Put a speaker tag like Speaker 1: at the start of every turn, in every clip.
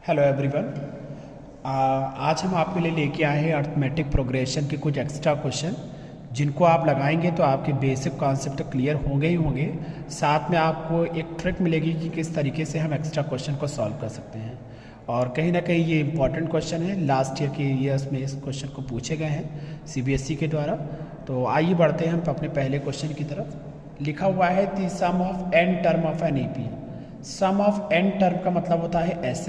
Speaker 1: Hello everyone. आज हम आपके लिए लेके आए हैं अर्थमेटिक प्रोग्रेशन के कुछ एक्स्ट्रा क्वेश्चन जिनको आप लगाएंगे तो आपके बेसिक कॉन्सेप्ट क्लियर होंगे ही होंगे। साथ में आपको एक ट्रिक मिलेगी कि किस तरीके से हम एक्स्ट्रा क्वेश्चन को सॉल्व कर सकते हैं। और कहीं ना कहीं ये इंपॉर्टेंट क्वेश्चन है, लास्ट ईयर के ईयर्स में इस क्वेश्चन को पूछे गए हैं सीबीएसई के द्वारा। तो आइए बढ़ते हैं हम अपने पहले क्वेश्चन की तरफ। लिखा हुआ है the sum of n term of an AP. Sum of n term का मतलब होता है S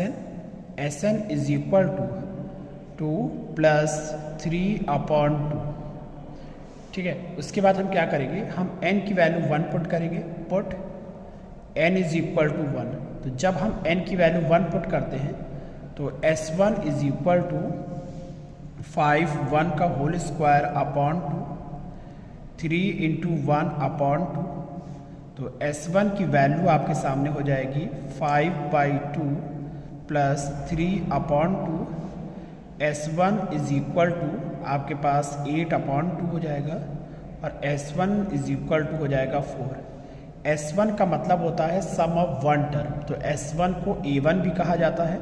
Speaker 1: n is equal to 2 plus 3/2। ठीक है, उसके बाद हम क्या करेंगे, हम n की वैल्यू 1 पुट करेंगे। Put n is equal to 1। तो जब हम n की वैल्यू 1 पुट करते हैं तो s1 इज इक्वल टू 5 1 का होल स्क्वायर अपॉन 2 3 इंटू 1/2। तो s1 की वैल्यू आपके सामने हो जाएगी 5/2 plus 3/2। s1 is equal to आपके पास 8/2 हो जाएगा और s1 इज इक्वल टू हो जाएगा 4। s1 का मतलब होता है सम ऑफ वन टर्म। तो s1 को a1 भी कहा जाता है,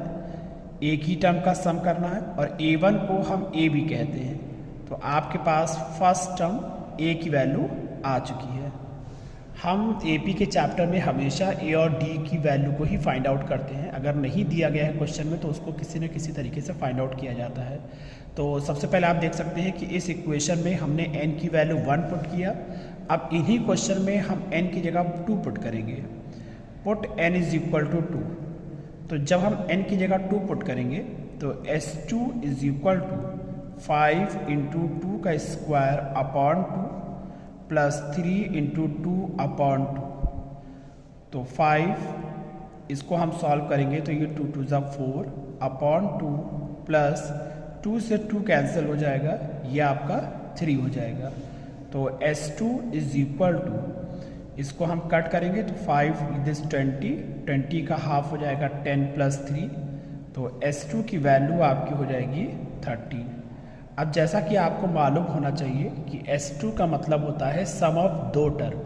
Speaker 1: एक ही टर्म का सम करना है, और a1 को हम a भी कहते हैं। तो आपके पास फर्स्ट टर्म a की वैल्यू आ चुकी है। हम एपी के चैप्टर में हमेशा ए और डी की वैल्यू को ही फाइंड आउट करते हैं। अगर नहीं दिया गया है क्वेश्चन में तो उसको किसी न किसी तरीके से फाइंड आउट किया जाता है। तो सबसे पहले आप देख सकते हैं कि इस इक्वेशन में हमने n की वैल्यू 1 पुट किया। अब इन्हीं क्वेश्चन में हम n की जगह 2 पुट करेंगे। Put n is equal to 2। तो जब हम n की जगह 2 पुट करेंगे तो s2 is equal to 5 into 2 का स्क्वायर अपॉन 2 प्लस 3 इंटू 2/2। तो 5 इसको हम सॉल्व करेंगे तो ये 2 2 ज़ा 4 अपॉन 2 प्लस 2 से 2 कैंसिल हो जाएगा, ये आपका 3 हो जाएगा। तो s2 इज इक्वल टू, इसको हम कट करेंगे तो 5 दिस 20 का हाफ हो जाएगा 10 प्लस 3। तो s2 की वैल्यू आपकी हो जाएगी 13। अब जैसा कि आपको मालूम होना चाहिए कि S2 का मतलब होता है सम ऑफ दो टर्म,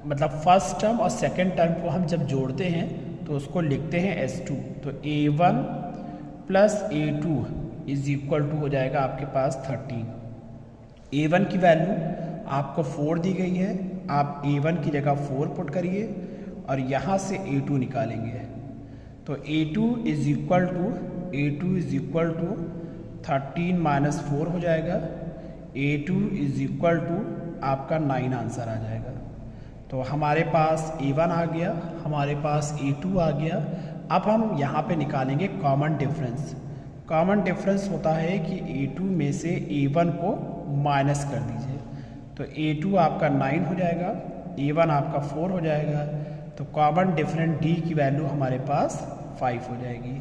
Speaker 1: मतलब फर्स्ट टर्म और सेकंड टर्म को हम जब जोड़ते हैं तो उसको लिखते हैं S2। तो A1 plus A2 is equal to हो जाएगा आपके पास 13। A1 की वैल्यू आपको 4 दी गई है, आप A1 की जगह 4 पुट करिए और यहाँ से A2 निकालेंगे। तो A2 is equal to 13 minus 4 हो जाएगा। A2 इज इक्वल टू आपका 9 आंसर आ जाएगा। तो हमारे पास A1 आ गया, हमारे पास A2 आ गया। अब हम यहाँ पे निकालेंगे कॉमन डिफरेंस। कॉमन डिफरेंस होता है कि A2 में से A1 को माइनस कर दीजिए। तो A2 आपका 9 हो जाएगा, A1 आपका 4 हो जाएगा। तो कॉमन डिफरेंस D की वैल्यू हमारे पास 5 हो जाएगी।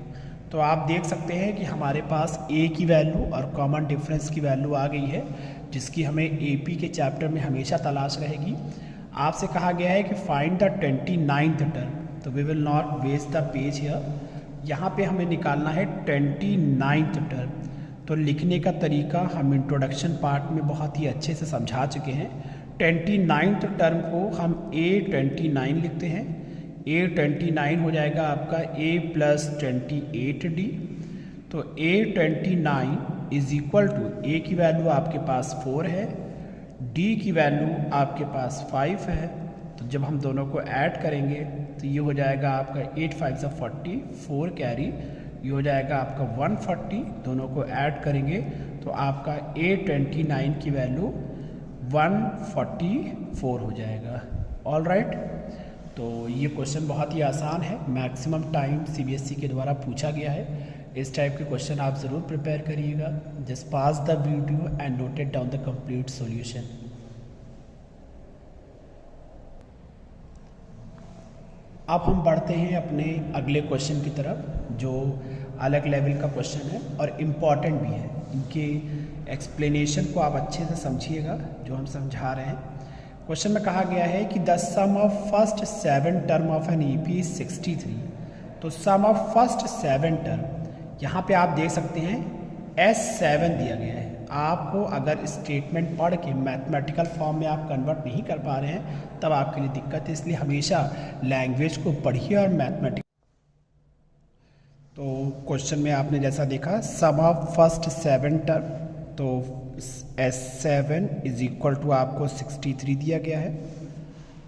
Speaker 1: तो आप देख सकते हैं कि हमारे पास A की वैल्यू और कॉमन डिफरेंस की वैल्यू आ गई है, जिसकी हमें AP के चैप्टर में हमेशा तलाश रहेगी। आपसे कहा गया है कि फाइंड द 29th टर्म। तो we will not waste the page here. यहाँ पे हमें निकालना है 29th टर्म। तो लिखने का तरीका हम इंट्रोडक्शन पार्ट में बहुत ही अच्छे से समझा चुके हैं। 29th टर्म को हम A29 लिखते हैं। A29 हो जाएगा आपका A प्लस 28D। तो A29 is equal to, A की वैल्यू आपके पास 4 है, D की वैल्यू आपके पास 5 है। तो जब हम दोनों को ऐड करेंगे तो ये हो जाएगा आपका 8 5 से 40, 4 कैरी, ये हो जाएगा आपका 140। दोनों को ऐड करेंगे तो आपका A29 की वैल्यू 144 हो जाएगा। All right. तो ये क्वेश्चन बहुत ही आसान है, मैक्सिमम टाइम सीबीएसई के द्वारा पूछा गया है। इस टाइप के क्वेश्चन आप ज़रूर प्रिपेयर करिएगा। Just pass the video and noted down the complete solution. अब हम बढ़ते हैं अपने अगले क्वेश्चन की तरफ, जो अलग लेवल का क्वेश्चन है और इम्पॉर्टेंट भी है। इनके एक्सप्लेनेशन को आप अच्छे से समझिएगा जो हम समझा रहे हैं। क्वेश्चन में कहा गया है कि the sum of first 7 term of an AP is 63। तो सम ऑफ फर्स्ट 7 टर्म, यहाँ पे आप देख सकते हैं S7 दिया गया है। आपको अगर स्टेटमेंट पढ़ के मैथमेटिकल फॉर्म में आप कन्वर्ट नहीं कर पा रहे हैं तब आपके लिए दिक्कत है। इसलिए हमेशा लैंग्वेज को पढ़िए और मैथमेटिकल तो क्वेश्चन में आपने जैसा देखा सम ऑफ फर्स्ट 7 टर्म, तो S7 इज इक्वल टू आपको 63 दिया गया है।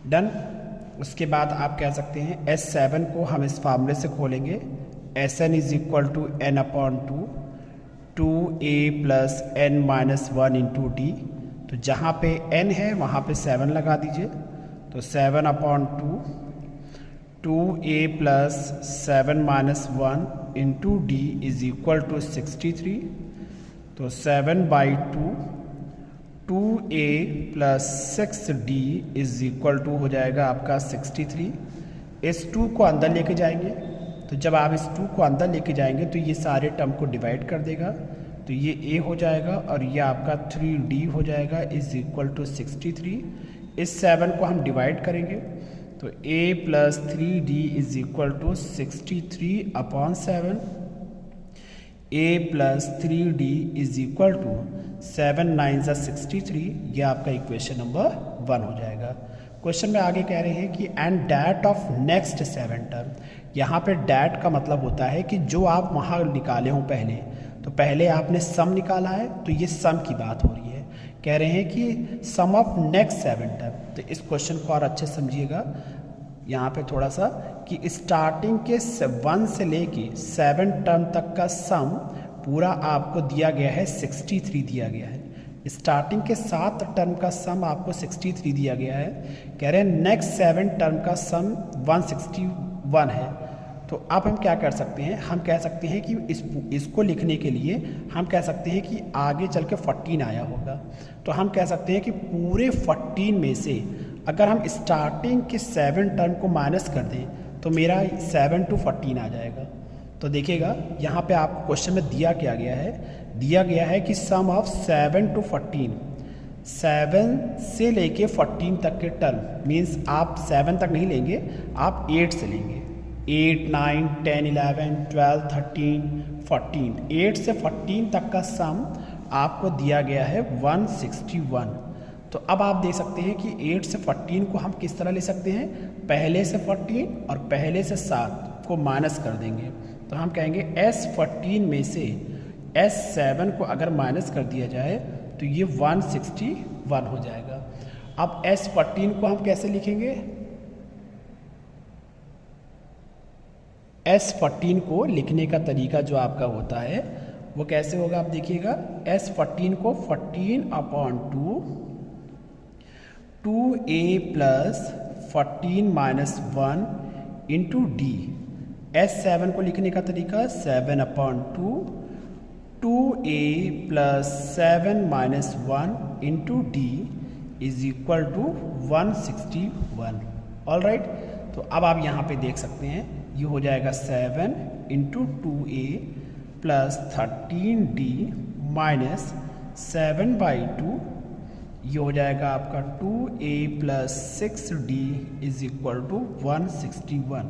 Speaker 1: डन। उसके बाद आप कह सकते हैं S7 को हम इस फार्मूले से खोलेंगे, Sn is equal to n/2 2a plus n minus 1 into d. तो जहाँ पे n है वहाँ पे 7 लगा दीजिए, तो 7/2 2a plus 7 minus 1 into d is equal to 63। तो 7/2 2a plus 6d is equal to हो जाएगा आपका 63। इस 2 को अंदर लेके जाएंगे, तो जब आप इस 2 को अंदर लेके जाएंगे तो ये सारे टर्म को डिवाइड कर देगा, तो ये a हो जाएगा और ये आपका 3d हो जाएगा इज इक्वल टू 63। इस 7 को हम डिवाइड करेंगे, तो a plus 3d is equal to 63/7। a plus 3d is equal to 7 9 63। यह आपका इक्वेशन नंबर 1 हो जाएगा। क्वेश्चन में आगे कह रहे हैं कि and that of next 7 term. यहाँ पे डैट का मतलब होता है कि जो आप वहाँ निकाले हों पहले, तो पहले आपने सम निकाला है, तो ये सम की बात हो रही है। कह रहे हैं कि सम ऑफ नेक्स्ट 7 टर्म। तो इस क्वेश्चन को और अच्छे समझिएगा यहाँ पे थोड़ा सा, कि स्टार्टिंग के 1 से लेके 7 टर्म तक का सम पूरा आपको दिया गया है, 63 दिया गया है। स्टार्टिंग के 7 टर्म का सम आपको 63 दिया गया है। कह रहे हैं नेक्स्ट 7 टर्म का सम 161 है। तो अब हम क्या कर सकते हैं, हम कह सकते हैं कि इसको लिखने के लिए हम कह सकते हैं कि आगे चल के 14 आया होगा। तो हम कह सकते हैं कि पूरे 14 में से अगर हम स्टार्टिंग के 7 टर्म को माइनस कर दें तो मेरा 7 to 14 आ जाएगा। तो देखिएगा यहाँ पे आपको क्वेश्चन में दिया क्या गया है, दिया गया है कि सम ऑफ 7 to 14, 7 से लेके 14 तक के टर्म, मीन्स आप 7 तक नहीं लेंगे, आप 8 से लेंगे। 8 9 10 11 12 13 14, 8 से 14 तक का सम आपको दिया गया है 161। तो अब आप देख सकते हैं कि 8 से 14 को हम किस तरह ले सकते हैं, पहले से 14 और पहले से 7 को माइनस कर देंगे। तो हम कहेंगे S14 में से S7 को अगर माइनस कर दिया जाए तो ये 161 हो जाएगा। अब S14 को हम कैसे लिखेंगे, S14 को लिखने का तरीका जो आपका होता है वो कैसे होगा, आप देखिएगा। S14 को 14/2 2a plus 14 minus 1 into D. S7 को लिखने का तरीका 7/2 2a plus 7 minus 1 into d is equal to 161। All right. तो अब आप यहाँ पे देख सकते हैं ये हो जाएगा 7 into 2a plus 13d minus 7/2, ये हो जाएगा आपका 2a plus 6d is equal to 161।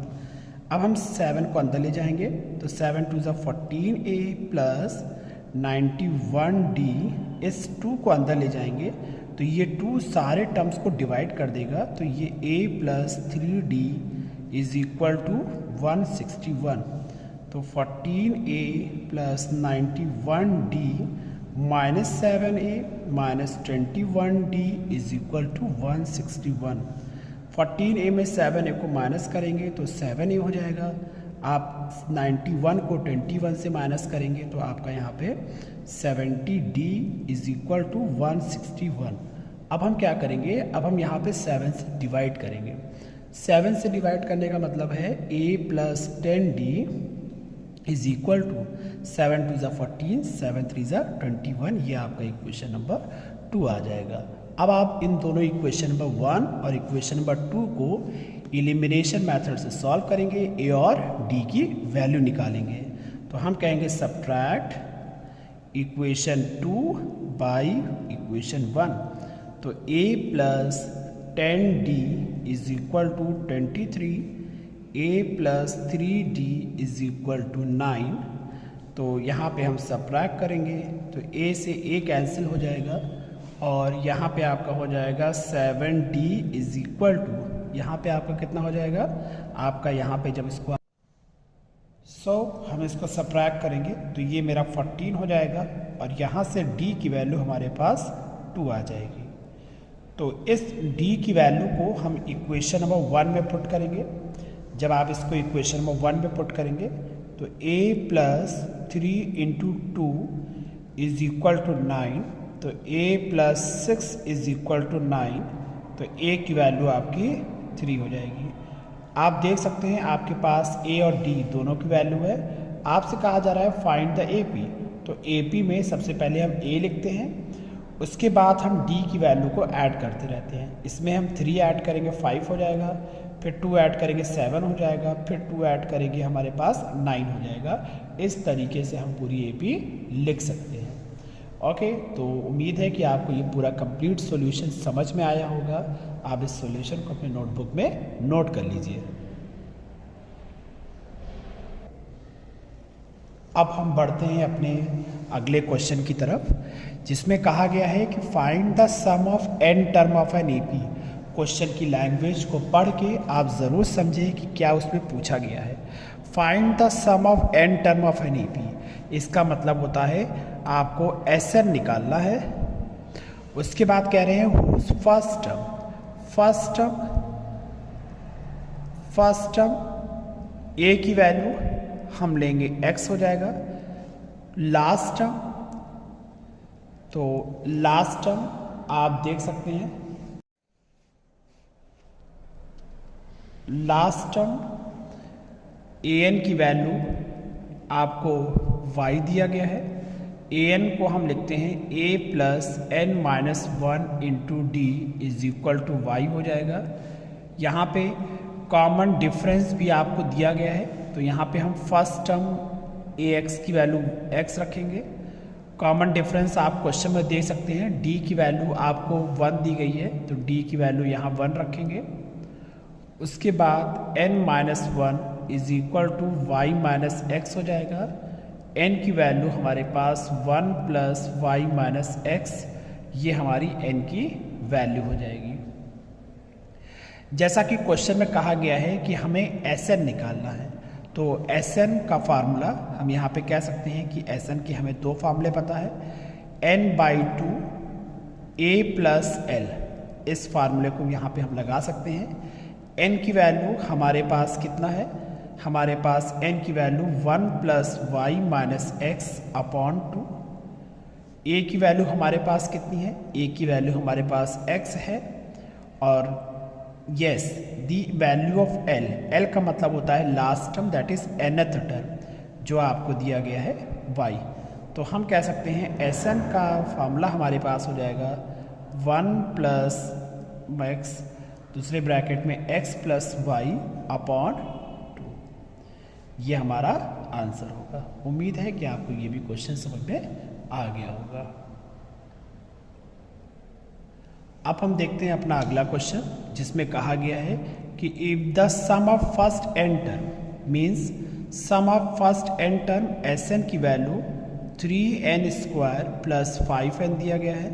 Speaker 1: अब हम 7 को अंदर ले जाएंगे, तो 7 2 ज़ा 14a प्लस 91d, इस 2 को अंदर ले जाएंगे तो ये 2 सारे टर्म्स को डिवाइड कर देगा, तो ये a plus 3d is equal to 161। तो 14a plus 91d minus 7a minus 21d is equal to 161। 14a में 7a को माइनस करेंगे तो 7a हो जाएगा। आप 91 को 21 से माइनस करेंगे तो आपका यहाँ पे 70d इज इक्वल टू 161। अब हम क्या करेंगे, अब हम यहाँ पे 7 से डिवाइड करेंगे। 7 से डिवाइड करने का मतलब है a plus 10d is equal to 7 2 ज़ा 14 7 3 ज़ा 21। ये आपका इक्वेशन नंबर 2 आ जाएगा। अब आप इन दोनों इक्वेशन नंबर 1 और इक्वेशन नंबर 2 को एलिमिनेशन मेथड से सॉल्व करेंगे, a और d की वैल्यू निकालेंगे। तो हम कहेंगे सब्ट्रैक्ट इक्वेशन 2 बाई इक्वेशन 1। तो a plus 10d is equal to 23, a plus 3d is equal to 9। तो यहाँ पे हम सब्ट्रैक्ट करेंगे तो a से a कैंसिल हो जाएगा और यहाँ पे आपका हो जाएगा 7d इज इक्वल टू, यहाँ पे आपका कितना हो जाएगा, आपका यहाँ पे जब इसको हम इसको सब्ट्रैक्ट करेंगे तो ये मेरा 14 हो जाएगा और यहाँ से d की वैल्यू हमारे पास 2 आ जाएगी। तो इस d की वैल्यू को हम इक्वेशन नंबर 1 में पुट करेंगे। जब आप इसको इक्वेशन नंबर 1 में पुट करेंगे तो a plus 3 into 2 is equal to 9, तो a plus 6 is equal to 9, तो a की वैल्यू आपकी 3 हो जाएगी। आप देख सकते हैं आपके पास a और d दोनों की वैल्यू है। आपसे कहा जा रहा है फाइंड द AP, तो AP में सबसे पहले हम a लिखते हैं, उसके बाद हम d की वैल्यू को ऐड करते रहते हैं। इसमें हम 3 ऐड करेंगे 5 हो जाएगा, फिर 2 ऐड करेंगे 7 हो जाएगा, फिर 2 ऐड करेंगे हमारे पास 9 हो जाएगा। इस तरीके से हम पूरी AP लिख सकते हैं। ओके, तो उम्मीद है कि आपको ये पूरा कंप्लीट सॉल्यूशन समझ में आया होगा। आप इस सॉल्यूशन को अपने नोटबुक में नोट कर लीजिए। अब हम बढ़ते हैं अपने अगले क्वेश्चन की तरफ, जिसमें कहा गया है कि find the sum of n term of n AP। Question की लैंग्वेज को पढ़ के आप ज़रूर समझें कि क्या उसमें पूछा गया है। Find the sum of n term of n AP, इसका मतलब होता है आपको SN निकालना है। उसके बाद कह रहे हैं फर्स्ट टर्म a की वैल्यू हम लेंगे x हो जाएगा। लास्ट टर्म आप देख सकते हैं, लास्ट टर्म an की वैल्यू आपको y दिया गया है। an को हम लिखते हैं a plus n minus 1 into d is equal to y हो जाएगा। यहाँ पे कॉमन डिफरेंस भी आपको दिया गया है, तो यहाँ पे हम फर्स्ट टर्म ax की वैल्यू x रखेंगे। कॉमन डिफरेंस आप क्वेश्चन में देख सकते हैं, d की वैल्यू आपको 1 दी गई है, तो d की वैल्यू यहाँ 1 रखेंगे। उसके बाद n minus 1 is equal to y minus x हो जाएगा। n की वैल्यू हमारे पास 1 प्लस वाई माइनस एक्स, ये हमारी n की वैल्यू हो जाएगी। जैसा कि क्वेश्चन में कहा गया है कि हमें Sn निकालना है, तो Sn का फार्मूला हम यहाँ पे कह सकते हैं कि Sn की हमें 2 फार्मूले पता है, n/2 a प्लस l। इस फार्मूले को यहाँ पे हम लगा सकते हैं। n की वैल्यू हमारे पास कितना है, हमारे पास n की value 1 plus y minus x upon 2। a की वैल्यू हमारे पास कितनी है, a की वैल्यू हमारे पास x है, और yes the value of l का मतलब होता है last term, that is nth term, जो आपको दिया गया है y। तो हम कह सकते हैं Sn का फार्मूला हमारे पास हो जाएगा 1 प्लस x दूसरे ब्रैकेट में x प्लस वाई अपॉन 2। ये हमारा आंसर होगा। उम्मीद है कि आपको ये भी क्वेश्चन समझ में आ गया होगा। अब हम देखते हैं अपना अगला क्वेश्चन, जिसमें कहा गया है कि if the sum of first n term means sum of first n term Sn की value 3n square plus 5n दिया गया है।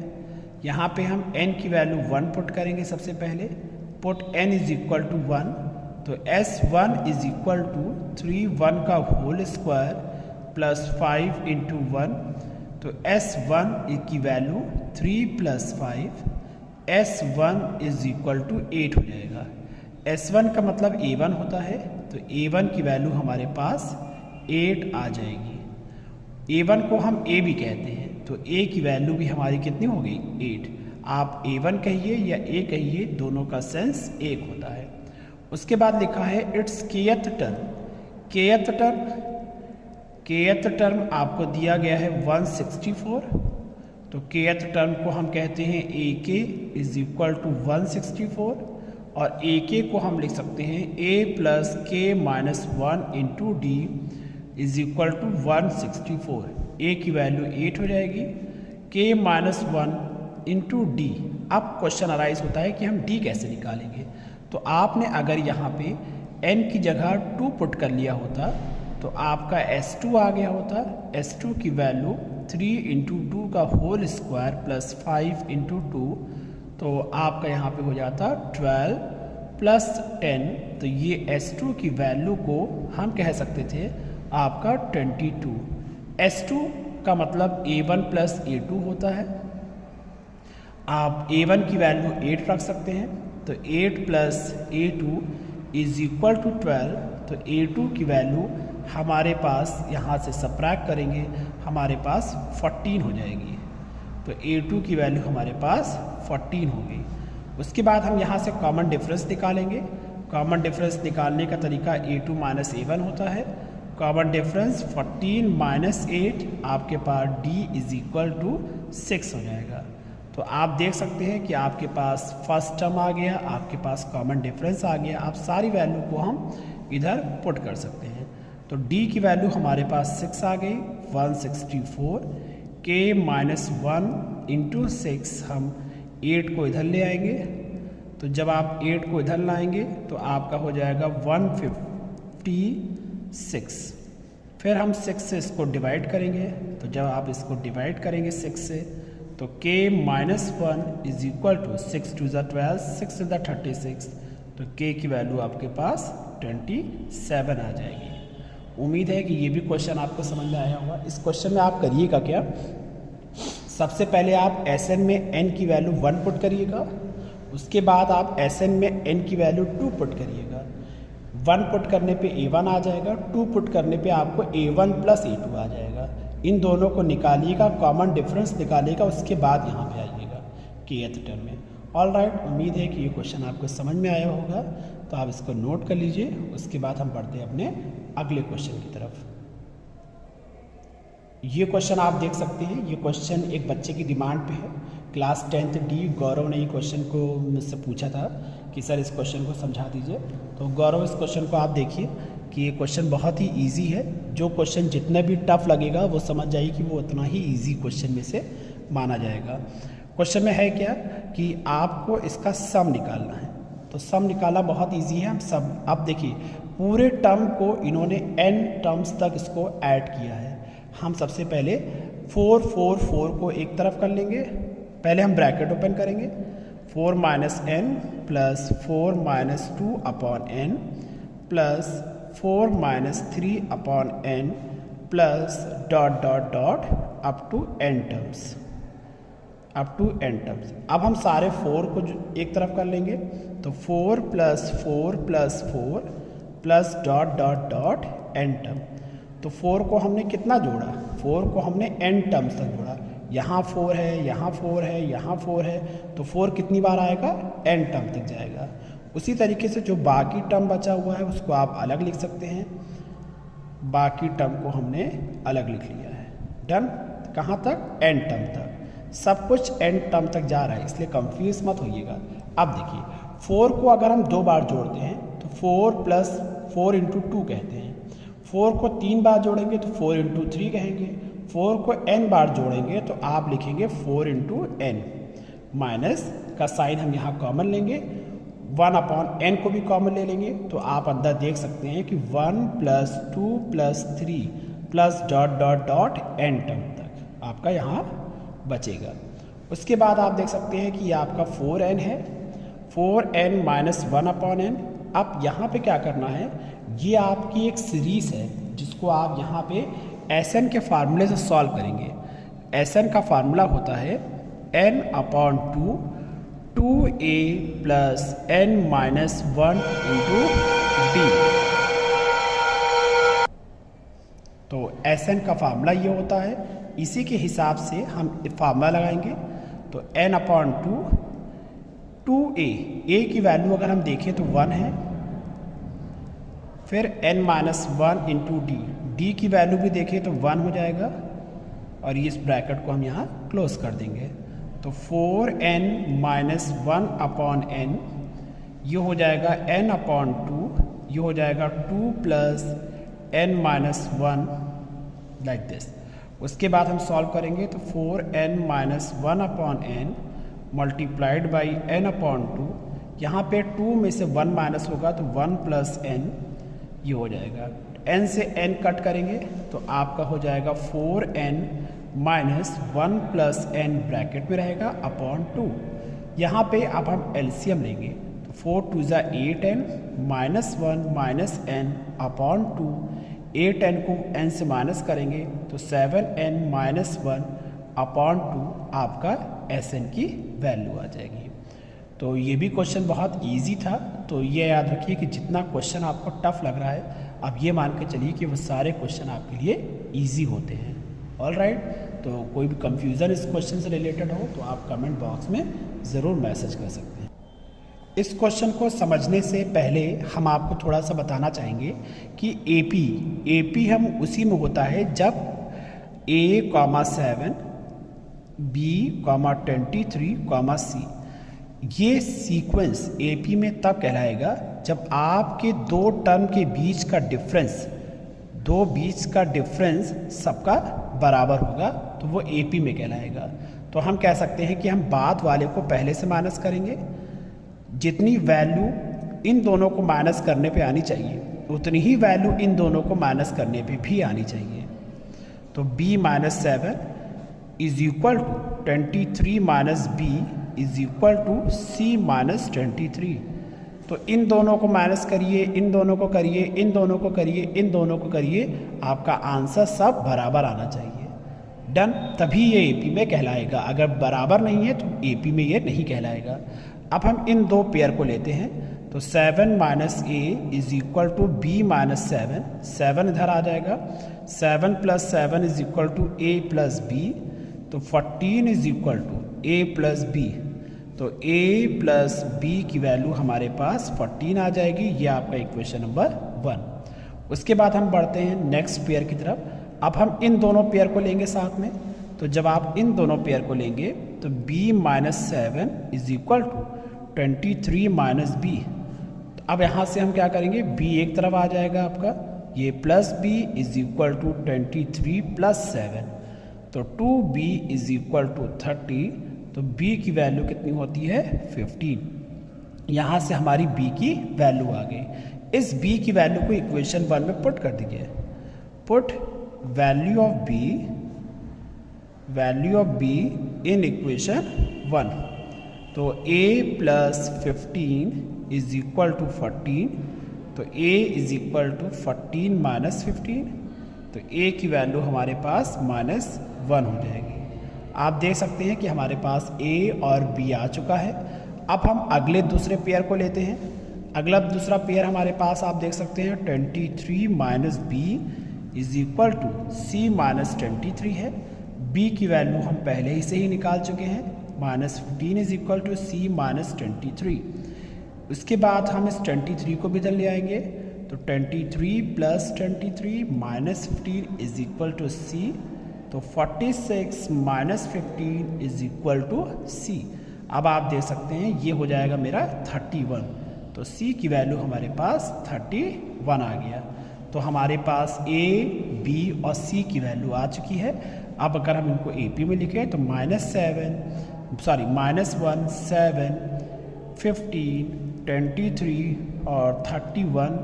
Speaker 1: यहाँ पे हम n की वैल्यू 1 पुट करेंगे। सबसे पहले put n is equal to 1, तो S1 इज इक्वल टू 3 का होल स्क्वायर प्लस 5 इंटू 1, तो S1 की value 3 plus 5, S1 is equal to 8 हो जाएगा। S1 का मतलब A1 होता है, तो A1 की वैल्यू हमारे पास 8 आ जाएगी। A1 को हम A भी कहते हैं, तो A की वैल्यू भी हमारी कितनी हो गई 8। आप A1 कहिए या A कहिए, दोनों का सेंस एक होता है। उसके बाद लिखा है it's kth term, kth term आपको दिया गया है 164, तो kth टर्म को हम कहते हैं AK इज इक्वल टू 164, और AK को हम लिख सकते हैं A plus K minus 1 into d is equal to 164। A की वैल्यू 8 हो जाएगी, K माइनस 1 इंटू डी। अब क्वेश्चन अराइज होता है कि हम D कैसे निकालेंगे। तो आपने अगर यहाँ पे n की जगह 2 पुट कर लिया होता तो आपका S2 आ गया होता। S2 की वैल्यू 3 इंटू 2 का होल स्क्वायर प्लस 5 इंटू 2, तो आपका यहाँ पे हो जाता 12 प्लस 10। तो ये S2 की वैल्यू को हम कह सकते थे आपका 22। S2 का मतलब A1 प्लस A2 होता है। आप A1 की वैल्यू 8 रख सकते हैं, तो 8 plus A2 is equal to 12। तो A2 की वैल्यू हमारे पास यहाँ से सबट्रैक्ट करेंगे, हमारे पास 14 हो जाएगी। तो A2 की वैल्यू हमारे पास 14 होगी। उसके बाद हम यहाँ से कॉमन डिफरेंस निकालेंगे। कॉमन डिफरेंस निकालने का तरीका A2 माइनस A1 होता है। कॉमन डिफरेंस 14 माइनस 8 आपके पास D इज इक्वल टू 6 हो जाएगा। तो आप देख सकते हैं कि आपके पास फर्स्ट टर्म आ गया, आपके पास कॉमन डिफरेंस आ गया। आप सारी वैल्यू को हम इधर पुट कर सकते हैं। तो D की वैल्यू हमारे पास 6 आ गई, 164। K माइनस 1 इंटू 6 हम 8 को इधर ले आएंगे। तो जब आप 8 को इधर लाएंगे तो आपका हो जाएगा 156। फिर हम 6 से इसको डिवाइड करेंगे। तो जब आप इसको डिवाइड करेंगे 6 से, तो K minus 1 is equal to 6 two ज़ा 12, 6 टू ज़ा 36। तो K की वैल्यू आपके पास 27 आ जाएगी। उम्मीद है कि ये भी क्वेश्चन आपको समझ में आया होगा। इस क्वेश्चन में आप करिएगा क्या, सबसे पहले आप Sn में n की वैल्यू 1 पुट करिएगा। उसके बाद आप Sn में n की वैल्यू 2 पुट करिएगा। 1 पुट करने पे A1 आ जाएगा, 2 पुट करने पे आपको A1 प्लस A2 आ जाएगा। इन दोनों को निकालिएगा, कॉमन डिफरेंस निकालिएगा, उसके बाद यहाँ पे आइएगा kth टर्म में। ऑल राइट, उम्मीद है कि ये क्वेश्चन आपको समझ में आया होगा। तो आप इसको नोट कर लीजिए। उसके बाद हम बढ़ते हैं अपने अगले क्वेश्चन की तरफ। ये क्वेश्चन आप देख सकते हैं। ये क्वेश्चन एक बच्चे की डिमांड पे है। क्लास 10th D गौरव ने ये क्वेश्चन को मुझसे पूछा था कि सर इस क्वेश्चन को समझा दीजिए। तो गौरव, इस क्वेश्चन को आप देखिए कि ये क्वेश्चन बहुत ही इजी है। जो क्वेश्चन जितना भी टफ लगेगा वो समझ जाइए कि वो उतना ही इजी क्वेश्चन में से माना जाएगा। क्वेश्चन में है क्या कि आपको इसका सम निकालना है। तो सम निकालना बहुत ईजी है। हम सब आप देखिए पूरे टर्म को इन्होंने n टर्म्स तक इसको ऐड किया है। हम सबसे पहले 4 4 4 को एक तरफ कर लेंगे। पहले हम ब्रैकेट ओपन करेंगे, 4 minus n plus 4 minus 2 upon n plus 4 minus 3 upon n plus dot dot dot up to n terms, up to n terms. अब हम सारे 4 को एक तरफ कर लेंगे। तो 4 plus 4 plus 4 plus dot dot dot n term. तो 4 को हमने कितना जोड़ा, 4 को हमने n टर्म्स तक जोड़ा। यहाँ 4 है, यहाँ 4 है, यहाँ 4 है, तो 4 कितनी बार आएगा, n टर्म तक जाएगा। उसी तरीके से जो बाकी टर्म बचा हुआ है उसको आप अलग लिख सकते हैं। बाकी टर्म को हमने अलग लिख लिया है। डन। कहाँ तक, n टर्म तक। सब कुछ n टर्म तक जा रहा है, इसलिए कंफ्यूज मत होइएगा। अब देखिए 4 को अगर हम 2 बार जोड़ते हैं तो 4 प्लस 4 इंटू 2 कहते हैं। 4 को 3 बार जोड़ेंगे तो 4 इंटू 3 कहेंगे। 4 को n बार जोड़ेंगे तो आप लिखेंगे 4 इंटू n। माइनस का साइन हम यहाँ कॉमन लेंगे, 1 अपॉन n को भी कॉमन ले लेंगे। तो आप अंदर देख सकते हैं कि 1 plus 2 plus 3 plus dot dot dot n term तक आपका यहाँ बचेगा। उसके बाद आप देख सकते हैं कि ये आपका 4n है, 4n माइनस 1 अपॉन n। अब यहाँ पे क्या करना है, ये आपकी एक सीरीज़ है जिसको आप यहाँ पे Sn के फार्मूले से सॉल्व करेंगे। Sn का फार्मूला होता है n upon 2a plus n minus 1 into d। तो Sn का फार्मूला ये होता है। इसी के हिसाब से हम फार्मूला लगाएंगे। तो n अपॉन 2a, a की वैल्यू अगर हम देखें तो 1 है। फिर n minus 1 into D, D की वैल्यू भी देखें तो 1 हो जाएगा। और इस ब्रैकेट को हम यहाँ क्लोज कर देंगे। तो 4n माइनस 1 अपॉन n, ये हो जाएगा n अपॉन 2, ये हो जाएगा 2 plus n minus 1 like this. उसके बाद हम सॉल्व करेंगे तो 4n minus 1 upon n multiplied by n upon 2। यहाँ पे 2 में से 1 माइनस होगा तो 1 प्लस n, ये हो जाएगा। n से n कट करेंगे तो आपका हो जाएगा 4n minus 1 plus n bracket में रहेगा अपॉन 2। यहाँ पे अब हम एलसीएम लेंगे तो 4 2 ज़ा 8n minus 1 minus n upon 2। 8n को n से माइनस करेंगे तो 7n माइनस 1 अपॉन 2 आपका Sn की वैल्यू आ जाएगी। तो ये भी क्वेश्चन बहुत इजी था। तो ये याद रखिए कि जितना क्वेश्चन आपको टफ लग रहा है, अब ये मान के चलिए कि वो सारे क्वेश्चन आपके लिए इजी होते हैं। ऑल राइट, तो कोई भी कंफ्यूजन इस क्वेश्चन से रिलेटेड हो तो आप कमेंट बॉक्स में ज़रूर मैसेज कर सकते हैं। इस क्वेश्चन को समझने से पहले हम आपको थोड़ा सा बताना चाहेंगे कि एपी हम उसी में होता है जब a, 7, b, 23, c ये सीक्वेंस एपी में तब कहलाएगा जब आपके दो टर्म के बीच का डिफरेंस सबका बराबर होगा तो वो एपी में कहलाएगा। तो हम कह सकते हैं कि हम बाद वाले को पहले से माइनस करेंगे, जितनी वैल्यू इन दोनों को माइनस करने पे आनी चाहिए उतनी ही वैल्यू इन दोनों को माइनस करने पे भी आनी चाहिए। तो b minus 7 is equal to 23 minus b is equal to c minus 23। तो इन दोनों को माइनस करिए, इन दोनों को करिए, इन दोनों को करिए, इन दोनों को करिए, आपका आंसर सब बराबर आना चाहिए। डन, तभी ये एपी में कहलाएगा। अगर बराबर नहीं है तो एपी में ये नहीं कहलाएगा। अब हम इन दो पेयर को लेते हैं तो 7 minus a is equal to b minus 7 इधर आ जाएगा। 7 plus 7 is equal to a plus b, तो 14 is equal to a plus b. तो a प्लस b की वैल्यू हमारे पास 14 आ जाएगी। ये आपका इक्वेशन नंबर 1। उसके बाद हम बढ़ते हैं नेक्स्ट पेयर की तरफ। अब हम इन दोनों पेयर को लेंगे साथ में। तो जब आप इन दोनों पेयर को लेंगे तो b minus 7 is equal to 23 minus b. अब यहाँ से हम क्या करेंगे, b एक तरफ आ जाएगा आपका, ये plus b is equal to 23 plus 7, तो 2b इज इक्वल टू 30। तो b की वैल्यू कितनी होती है 15। यहाँ से हमारी b की वैल्यू आ गई। इस b की वैल्यू को इक्वेशन 1 में पुट कर दीजिए। Put value of b in equation 1। तो a plus 15 is equal to 14। तो a is equal to 14 minus 15। तो a की वैल्यू हमारे पास -1 हो जाएगी। आप देख सकते हैं कि हमारे पास a और b आ चुका है। अब हम अगले दूसरे पेयर को लेते हैं। अगला दूसरा पेयर हमारे पास आप देख सकते हैं 23 minus b is equal to c minus 23 है। b की वैल्यू हम पहले ही से ही निकाल चुके हैं, -15 is equal to c minus 23। उसके बाद हम इस 23 को भी इधर ले आएंगे। तो 23 plus 23 minus 15 is equal to c। तो 46 minus 15 is equal to c। अब आप देख सकते हैं ये हो जाएगा मेरा 31। तो c की वैल्यू हमारे पास 31 आ गया। तो हमारे पास a, b और c की वैल्यू आ चुकी है। अब अगर हम इनको AP में लिखें तो -1, 7, 15, 23 और 31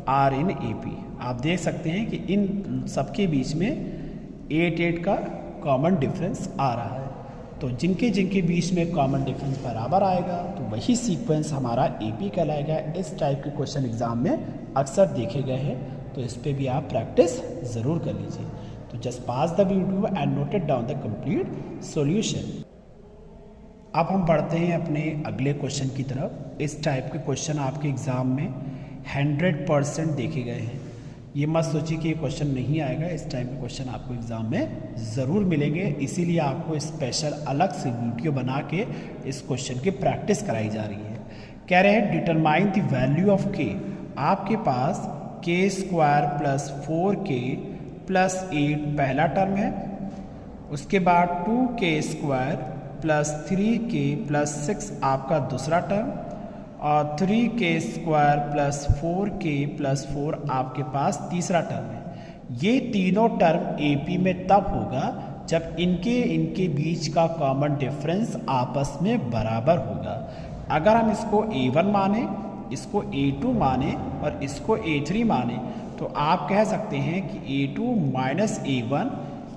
Speaker 1: आर इन AP। आप देख सकते हैं कि इन सबके बीच में 8 का कॉमन डिफरेंस आ रहा है। तो जिनके बीच में कॉमन डिफरेंस बराबर आएगा तो वही सीक्वेंस हमारा AP कहलाएगा। इस टाइप के क्वेश्चन एग्जाम में अक्सर देखे गए हैं, तो इस पे भी आप प्रैक्टिस ज़रूर कर लीजिए। तो just pass the video and noted down the complete solution. अब हम बढ़ते हैं अपने अगले क्वेश्चन की तरफ। इस टाइप के क्वेश्चन आपके एग्ज़ाम में 100% देखे गए हैं। ये मत सोचिए कि ये क्वेश्चन नहीं आएगा। इस टाइप के क्वेश्चन आपको एग्ज़ाम में ज़रूर मिलेंगे, इसीलिए आपको स्पेशल अलग से वीडियो बना के इस क्वेश्चन की प्रैक्टिस कराई जा रही है। कह रहे हैं determine the value of k। आपके पास k² प्लस 4k प्लस 8 पहला टर्म है, उसके बाद 2k² प्लस 3k प्लस 6 आपका दूसरा टर्म, और 3k² प्लस 4k प्लस 4 आपके पास तीसरा टर्म है। ये तीनों टर्म AP में तब होगा जब इनके बीच का कॉमन डिफरेंस आपस में बराबर होगा। अगर हम इसको A1 माने, इसको A2 माने और इसको A3 माने तो आप कह सकते हैं कि A2 minus A1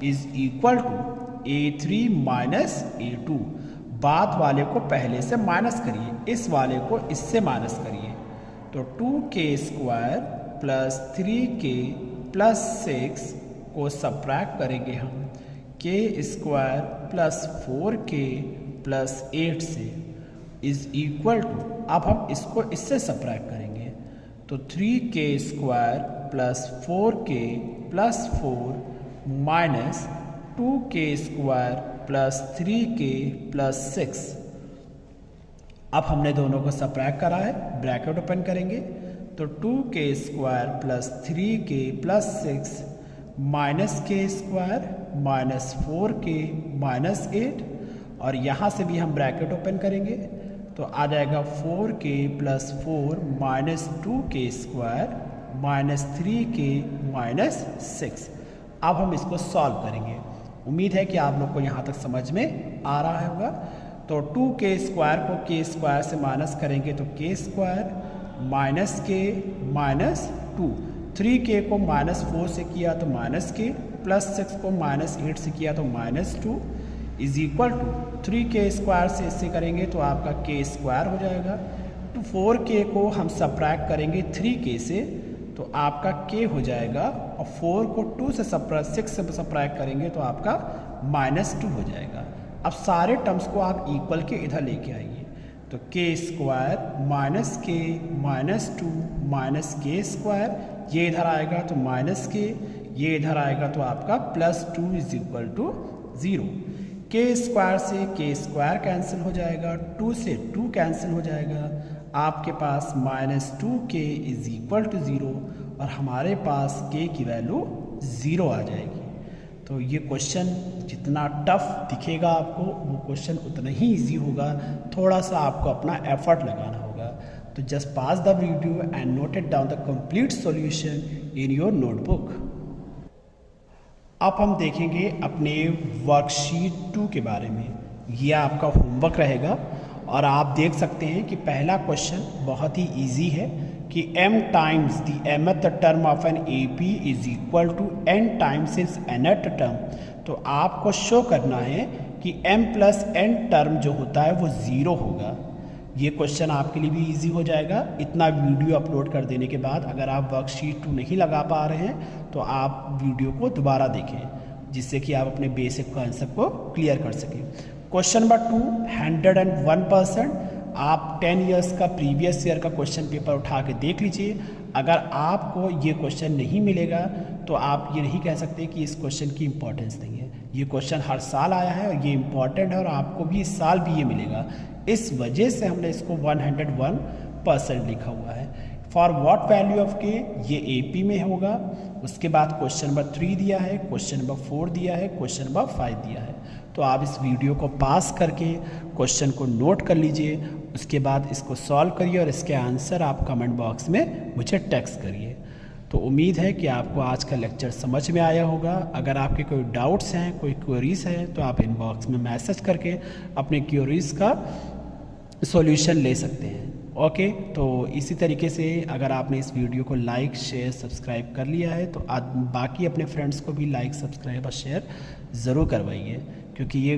Speaker 1: is equal to A3 minus A2। बाद वाले को पहले से माइनस करिए, इस वाले को इससे माइनस करिए। तो 2k² प्लस 3k प्लस 6 को सब्ट्रैक्ट करेंगे हम के स्क्वायर प्लस 4k प्लस 8 से इज इक्वल टू, अब हम इसको इससे सब्ट्रैक्ट करेंगे तो 3k square plus 4k plus 4 minus 2k square plus 3k plus 6। अब हमने दोनों को सब्ट्रैक्ट करा है, ब्रैकेट ओपन करेंगे तो 2k square plus 3k plus 6 minus k square minus 4k minus 8, और यहाँ से भी हम ब्रैकेट ओपन करेंगे तो आ जाएगा 4k plus 4 minus 2k square minus 3k minus 6। अब हम इसको सॉल्व करेंगे। उम्मीद है कि आप लोग को यहाँ तक समझ में आ रहा होगा। तो 2k स्क्वायर को k स्क्वायर से माइनस करेंगे तो k square minus k minus 2, 3k को माइनस 4 से किया तो माइनस k, प्लस 6 को माइनस 8 से किया तो minus 2 is equal to 3k square से इससे करेंगे तो आपका k स्क्वायर हो जाएगा। तो 4k को हम सब्ट्रैक्ट करेंगे 3k से तो आपका k हो जाएगा, और 4 को 2 से 6 से सब्ट्रैक्ट करेंगे तो आपका माइनस 2 हो जाएगा। अब सारे टर्म्स को आप इक्वल के इधर लेके आइए तो k square minus k minus 2 minus k square, ये इधर आएगा तो माइनस k, ये इधर आएगा तो आपका plus 2 is equal to 0। k square से k स्क्वायर कैंसिल हो जाएगा, 2 से 2 कैंसिल हो जाएगा, आपके पास minus 2k is equal to 0, और हमारे पास k की वैल्यू 0 आ जाएगी। तो ये क्वेश्चन जितना टफ दिखेगा आपको वो क्वेश्चन उतना ही इजी होगा, थोड़ा सा आपको अपना एफर्ट लगाना होगा। तो just pass the video and note it down the complete solution in your notebook. अब हम देखेंगे अपने वर्कशीट 2 के बारे में। ये आपका होमवर्क रहेगा और आप देख सकते हैं कि पहला क्वेश्चन बहुत ही इजी है कि m times the mth term of n AP is equal to n times is nth term. तो आपको शो करना है कि m प्लस n टर्म जो होता है वो 0 होगा। ये क्वेश्चन आपके लिए भी इजी हो जाएगा। इतना वीडियो अपलोड कर देने के बाद अगर आप वर्कशीट 2 नहीं लगा पा रहे हैं तो आप वीडियो को दोबारा देखें, जिससे कि आप अपने बेसिक कॉन्सेप्ट को क्लियर कर सकें। Question number 2, 101%। आप 10 इयर्स का प्रीवियस ईयर का क्वेश्चन पेपर उठा के देख लीजिए। अगर आपको ये क्वेश्चन नहीं मिलेगा तो आप ये नहीं कह सकते कि इस क्वेश्चन की इम्पोर्टेंस नहीं है। ये क्वेश्चन हर साल आया है और ये इम्पॉर्टेंट है और आपको भी इस साल भी ये मिलेगा। इस वजह से हमने इसको 101% लिखा हुआ है। फॉर व्हाट वैल्यू ऑफ के, ये AP में होगा। उसके बाद क्वेश्चन नंबर 3 दिया है, क्वेश्चन नंबर 4 दिया है, क्वेश्चन नंबर 5 दिया है। तो आप इस वीडियो को पास करके क्वेश्चन को नोट कर लीजिए, उसके बाद इसको सॉल्व करिए और इसके आंसर आप कमेंट बॉक्स में मुझे टेक्स्ट करिए। तो उम्मीद है कि आपको आज का लेक्चर समझ में आया होगा। अगर आपके कोई डाउट्स हैं, कोई क्वेरीज हैं तो आप इनबॉक्स में मैसेज करके अपने क्वेरीज का सॉल्यूशन ले सकते हैं। ओके, तो इसी तरीके से अगर आपने इस वीडियो को लाइक शेयर सब्सक्राइब कर लिया है तो बाकी अपने फ्रेंड्स को भी लाइक सब्सक्राइब और शेयर ज़रूर करवाइए, क्योंकि ये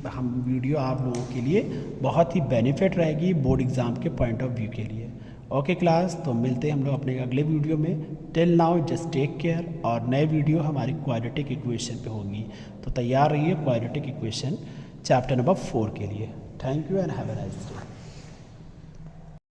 Speaker 1: हम वीडियो आप लोगों के लिए बहुत ही बेनिफिट रहेगी बोर्ड एग्ज़ाम के पॉइंट ऑफ व्यू के लिए। ओके क्लास, तो मिलते हैं हम लोग अपने अगले वीडियो में। Till now just take care, और नए वीडियो हमारी क्वाड्रेटिक इक्वेशन पे होगी, तो तैयार रहिए क्वाड्रेटिक इक्वेशन चैप्टर नंबर 4 के लिए। Thank you and have a nice day.